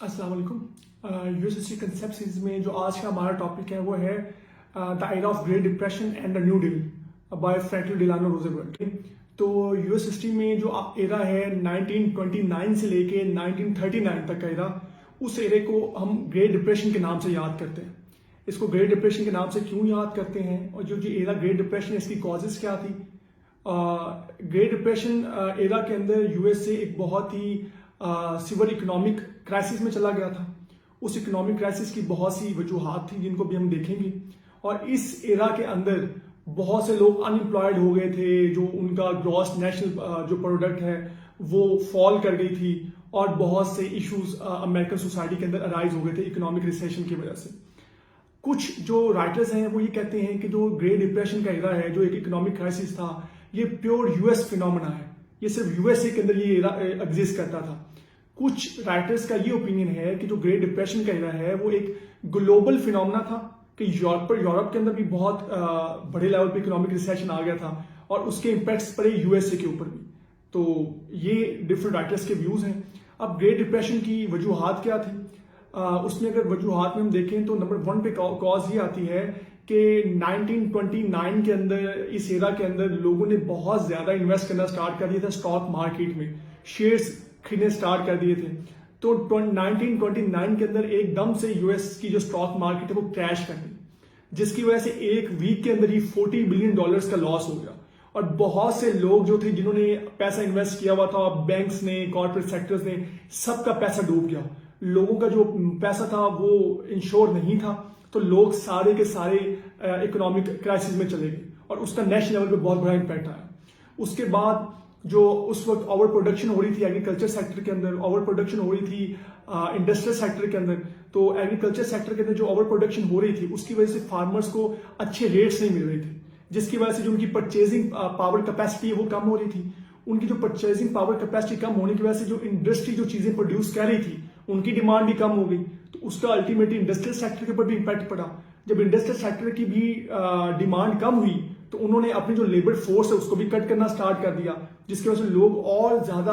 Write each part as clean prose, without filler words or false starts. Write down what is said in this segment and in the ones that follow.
अस्सलाम वालेकुम। USSC concept series में जो आज का हमारा टॉपिक है वो है the era of great depression and the new deal by Franklin Delano Roosevelt. तो यूएस हिस्ट्री में जो एरा है 1929 से लेके 1939 तक का एरा, उस एरे को हम ग्रेट डिप्रेशन के नाम से याद करते हैं। इसको ग्रेट डिप्रेशन के नाम से क्यों याद करते हैं और जो एरा ग्रेट डिप्रेशन है इसकी कॉजेज क्या थी। ग्रेट डिप्रेशन एरा के अंदर यूएसए एक बहुत ही सिवियर इकोनॉमिक क्राइसिस में चला गया था। उस इकोनॉमिक क्राइसिस की बहुत सी वजूहात थी जिनको भी हम देखेंगे, और इस एरा के अंदर बहुत से लोग अनएम्प्लॉयड हो गए थे, जो उनका ग्रॉस नेशनल जो प्रोडक्ट है वो फॉल कर गई थी, और बहुत से इश्यूज अमेरिकन सोसाइटी के अंदर अराइज हो गए थे इकोनॉमिक रिसेशन की वजह से। कुछ जो राइटर्स हैं वो ये कहते हैं कि जो ग्रेट डिप्रेशन का एरा है, जो एक इकोनॉमिक क्राइसिस था, ये प्योर यूएस फिनोमेना है, ये सिर्फ यूएसए के अंदर ये एरा एग्जिस्ट करता था। कुछ राइटर्स का ये ओपिनियन है कि जो ग्रेट डिप्रेशन का एरा है वो एक ग्लोबल फिनोमेना था, कि यूरोप के अंदर भी बहुत बड़े लेवल पे इकोनॉमिक रिसेशन आ गया था और उसके इम्पैक्ट्स पड़े यूएसए के ऊपर भी। तो ये डिफरेंट राइटर्स के व्यूज हैं। अब ग्रेट डिप्रेशन की वजूहात क्या थी, उसमें अगर वजूहात में हम देखें तो नंबर 1 पे कॉज ये आती है कि 1929 के अंदर, इस एरा के अंदर लोगों ने बहुत ज्यादा इन्वेस्ट करना स्टार्ट कर दिया था स्टॉक मार्केट में, शेयर्स खरीदने स्टार्ट कर दिए थे। तो 1929 के अंदर एकदम से यूएस की जो स्टॉक मार्केट है वो क्रैश कर गई, जिसकी वजह से एक वीक के अंदर ही $40 बिलियन का लॉस हो गया। और बहुत से लोग जो थे जिन्होंने पैसा इन्वेस्ट किया हुआ था, बैंक्स ने, कॉर्पोरेट सेक्टर्स ने, सबका पैसा डूब गया। लोगों का जो पैसा था वो इंश्योर नहीं था, तो लोग सारे के सारे इकोनॉमिक क्राइसिस में चले गए और उसका नेशनल लेवल पे बहुत बड़ा इम्पैक्ट आया। उसके बाद जो उस वक्त ओवर प्रोडक्शन हो रही थी एग्रीकल्चर सेक्टर के अंदर, ओवर प्रोडक्शन हो रही थी इंडस्ट्रियल सेक्टर के अंदर, तो एग्रीकल्चर सेक्टर के अंदर जो ओवर प्रोडक्शन हो रही थी उसकी वजह से फार्मर्स को अच्छे रेट्स नहीं मिल रहे थे, जिसकी वजह से जो उनकी परचेजिंग पावर कैपेसिटी है वो कम हो रही थी। उनकी जो परचेजिंग पावर कैपेसिटी कम होने की वजह से जो इंडस्ट्री जो चीजें प्रोड्यूस कर रही थी उनकी डिमांड भी कम हो गई, तो उसका अल्टीमेटली इंडस्ट्रियल सेक्टर के ऊपर भी इम्पैक्ट पड़ा। जब इंडस्ट्रियल सेक्टर की भी डिमांड कम हुई तो उन्होंने अपनी जो लेबर फोर्स है उसको भी कट करना स्टार्ट कर दिया, जिसकी वजह से लोग और ज्यादा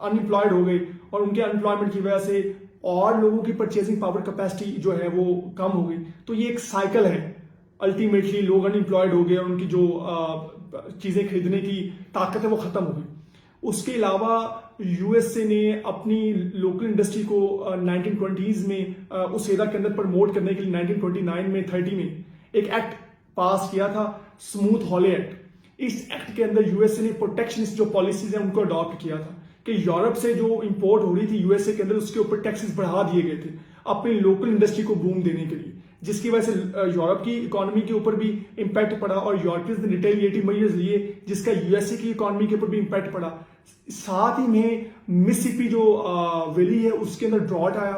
अनएम्प्लॉयड हो गए, और उनके अनएम्प्लॉयमेंट की वजह से और लोगों की परचेजिंग पावर कैपेसिटी जो है वो कम हो गई। तो ये एक साइकिल है, अल्टीमेटली लोग अनएम्प्लॉयड हो गए और उनकी जो चीजें खरीदने की ताकत है वो खत्म हो गई। उसके अलावा यूएसए ने अपनी लोकल इंडस्ट्री को 1920s में उस एरा के अंदर प्रमोट करने के लिए 1929 में 30 में एक एक्ट पास किया था, स्मूथ हॉले एक्ट। इस एक्ट के अंदर यूएसए ने प्रोटेक्शनिस्ट जो पॉलिसीज हैं उनको अडॉप्ट किया था, कि यूरोप से जो इंपोर्ट हो रही थी यूएसए के अंदर उसके ऊपर टैक्सेस बढ़ा दिए गए थे अपनी लोकल इंडस्ट्री को बूम देने के लिए, जिसकी वजह से यूरोप की इकोनॉमी के ऊपर भी इम्पैक्ट पड़ा और यूरोपियंस ने रिटेलिएटिव मेजर्स लिए जिसका यूएसए की इकोनॉमी के ऊपर भी इम्पैक्ट पड़ा। साथ ही में मिसिसिपी जो वैली है उसके अंदर ड्रॉट आया,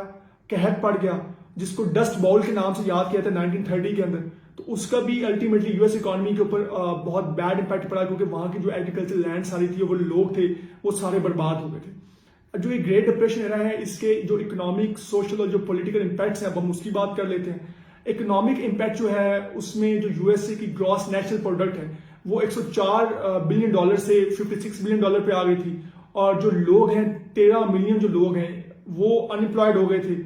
कहर पड़ गया, जिसको डस्ट बाउल के नाम से याद किया था 1930 के अंदर। तो उसका भी अल्टीमेटली यूएस इकोनॉमी के ऊपर बहुत बैड इम्पैक्ट पड़ा, क्योंकि वहां की जो एग्रीकल्चर लैंड सारी थी, वो लोग थे, वो सारे बर्बाद हो गए थे। जो ये ग्रेट डिप्रेशन एरा है, इसके जो इकोनॉमिक, सोशल और जो पॉलिटिकल इम्पैक्ट्स हैं अब हम उसकी बात कर लेते हैं। इकोनॉमिक इम्पैक्ट जो है उसमें जो यूएसए की ग्रॉस नेशनल प्रोडक्ट है वो $104 बिलियन से $56 बिलियन पे आ गई थी, और जो लोग हैं 13 मिलियन जो लोग हैं वो अनएम्प्लॉयड हो गए थे,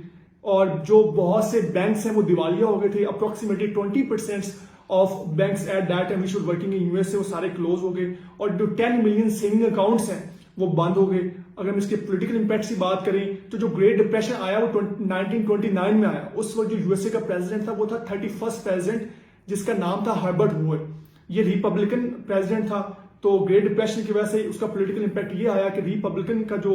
और जो बहुत से बैंक्स हैं वो दिवालिया हो गए थे। Approximately 20% of banks at that time which were working in USA वो सारे क्लोज हो गए, और जो 10 मिलियन सेविंग अकाउंट्स हैं वो बंद हो गए। अगर हम इसके पॉलिटिकल इम्पैक्ट की बात करें तो जो ग्रेट डिप्रेशन आया वो 1929 में आया। उस वक्त जो यूएसए का प्रेसिडेंट था वो था 31st प्रेसिडेंट, जिसका नाम था हर्बर्ट हूवर। ये रिपब्लिकन प्रेसिडेंट था, तो ग्रेट डिप्रेशन की वजह से उसका पॉलिटिकल इम्पैक्ट ये आया कि रिपब्लिकन का जो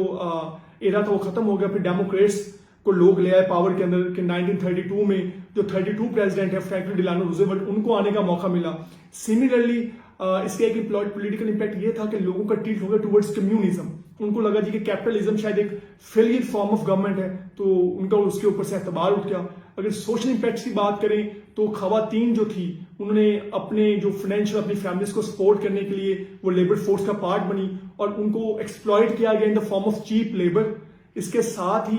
एरा था वो खत्म हो गया, फिर डेमोक्रेट्स को लोग ले आए पावर के अंदर, कि 1932 में जो 32 प्रेसिडेंट है फ्रैंकलिन डिलानो रूजवेल्ट, उनको आने का मौका मिला। सिमिलरली इसके एक पॉलिटिकल इम्पैक्ट ये था कि लोगों का टिल्ट हो गया टुवर्ड्स कम्युनिज्म। उनको लगा जी कि कैपिटलिज्म शायद एक फेलियर फॉर्म ऑफ गवर्नमेंट है, तो उनका उसके ऊपर से एतबार उठ गया। अगर सोशल इम्पैक्ट्स की बात करें तो खवातीन जो थी उन्होंने अपने जो फाइनेंशियल अपनी फैमिलीज को सपोर्ट करने के लिए वो लेबर फोर्स का पार्ट बनी, और उनको एक्सप्लॉइट किया गया in the form of cheap labour. इसके साथ ही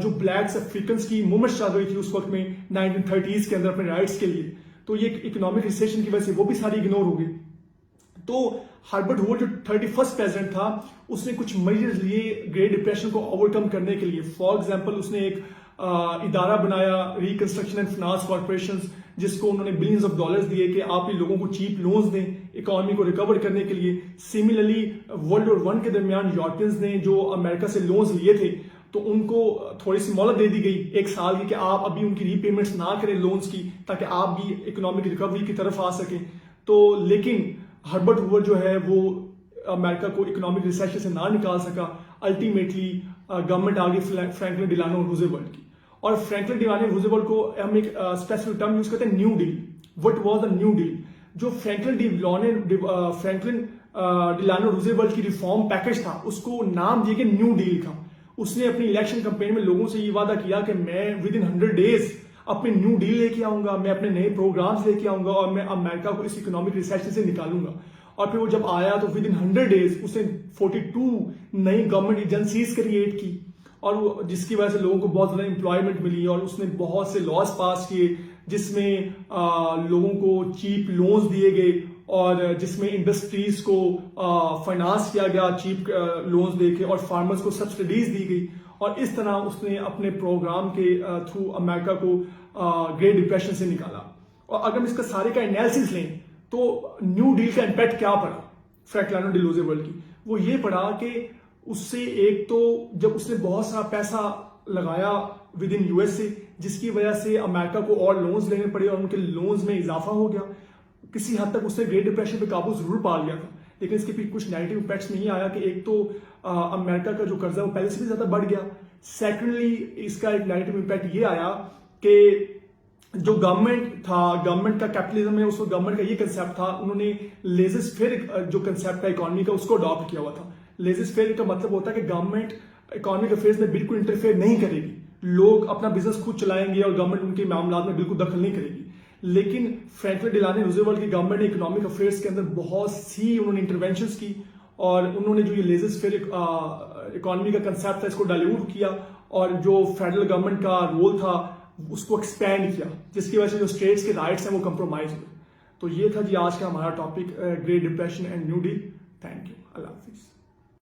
जो ब्लैक्स अफ्रीकन्स की मूवमेंट चल रही थी उस वक्त में 1930s के अंदर अपने राइट्स के लिए, तो ये इकोनॉमिक रिसेशन की वजह से वो भी सारी इग्नोर हो गई। तो हर्बर्ट हूवर जो 31st प्रेसिडेंट था, उसने कुछ मेजर्स लिए ग्रेट डिप्रेशन को ओवरकम करने के लिए। फॉर एग्जांपल उसने एक इदारा बनाया, रिकंस्ट्रक्शन एंड फाइनेंस कॉर्पोरेशन, जिसको उन्होंने बिलियंस ऑफ डॉलर्स दिए कि आप ये लोगों को चीप लोन्स दें इकोनॉमी को रिकवर करने के लिए। सिमिलरली वर्ल्ड वॉर 1 के दरमियान यूरोपियंस ने जो अमेरिका से लोन्स लिए थे, तो उनको थोड़ी सी मोहलत दे दी गई 1 साल की कि आप अभी उनकी रीपेमेंट्स ना करें लोन्स की, ताकि आप भी इकोनॉमिक रिकवरी की तरफ आ सकें। तो लेकिन हर्बर्ट हूवर जो है वो अमेरिका को इकोनॉमिक रिसेशन से ना निकाल सका। अल्टीमेटली गवर्नमेंट आ गई फ्रैंकलिन डिलानो रूजवेल्ट की, और फ्रैंकलिन डिलानो रूजवेल्ट को हम एक स्पेसिफिक टर्म यूज करते हैं, new deal. What was the new deal? जो फ्रैंकलिन डिलानो रूजवेल्ट की रिफॉर्म पैकेज था, उसको नाम दिया गया न्यू डील का। उसने अपनी इलेक्शन कैंपेन में लोगों से ये वादा किया कि मैं विद इन 100 डेज अपने न्यू डील लेके आऊंगा, मैं अपने नए प्रोग्राम्स लेके आऊंगा और मैं अमेरिका को इस इकोनॉमिक रिसेशन से निकालूंगा। और फिर वो जब आया तो विद इन 100 डेज उसने 42 नई गवर्नमेंट एजेंसीज क्रिएट की, और जिसकी वजह से लोगों को बहुत ज्यादा एम्प्लॉयमेंट मिली। और उसने बहुत से लॉज पास किए जिसमें लोगों को चीप लोन्स दिए गए, और जिसमें इंडस्ट्रीज को फाइनेंस किया गया चीप लोन्स देके, और फार्मर्स को सब्सिडीज दी गई। और इस तरह उसने अपने प्रोग्राम के थ्रू अमेरिका को ग्रेट डिप्रेशन से निकाला। और अगर हम इसका सारे का एनालिसिस लें तो न्यू डील का इम्पैक्ट क्या पड़ा फ्रैंकलिन डी रूजवेल्ट की? वो ये पड़ा कि उससे एक तो जब उसने बहुत सारा पैसा लगाया विद इन यूएस से, जिसकी वजह से अमेरिका को और लोन्स लेने पड़े और उनके लोन्स में इजाफा हो गया। किसी हद तक उसने ग्रेट डिप्रेशन पे काबू जरूर पा लिया था, लेकिन इसके फिर कुछ नेगेटिव इम्पैक्ट्स नहीं आया कि एक तो अमेरिका का जो कर्जा वो पहले से भी ज्यादा बढ़ गया। सेकेंडली इसका एक नेगेटिव इम्पैक्ट ये आया कि जो गवर्नमेंट था, गवर्नमेंट का कैपिटलिज्म है, उसको गवर्नमेंट का ये कंसेप्ट था, उन्होंने लेजर फेयर जो कंसेप्ट था इकोनॉमी का, उसको अडॉप्ट किया हुआ था। लेजर फेयर का मतलब होता है कि गवर्नमेंट इकोनॉमिक अफेयर्स में बिल्कुल इंटरफेयर नहीं करेगी, लोग अपना बिजनेस खुद चलाएंगे और गवर्नमेंट उनके मामलात में बिल्कुल दखल नहीं करेगी। लेकिन फ्रैंकलिन डिलानो रूजवेल्ट की गवर्नमेंट ने इकोनॉमिक अफेयर्स के अंदर बहुत सी उन्होंने इंटरवेंशंस की, और उन्होंने जो ये लेजर फेयर इकोनॉमी का कंसेप्ट था इसको डाइल्यूट किया, और जो फेडरल गवर्नमेंट का रोल था उसको एक्सपैंड किया, जिसकी वजह से जो स्टेट्स के राइट्स हैं वो कंप्रोमाइज हुए। तो ये था जी आज का हमारा topic, great depression and new deal. Thank you, Allah Hafiz.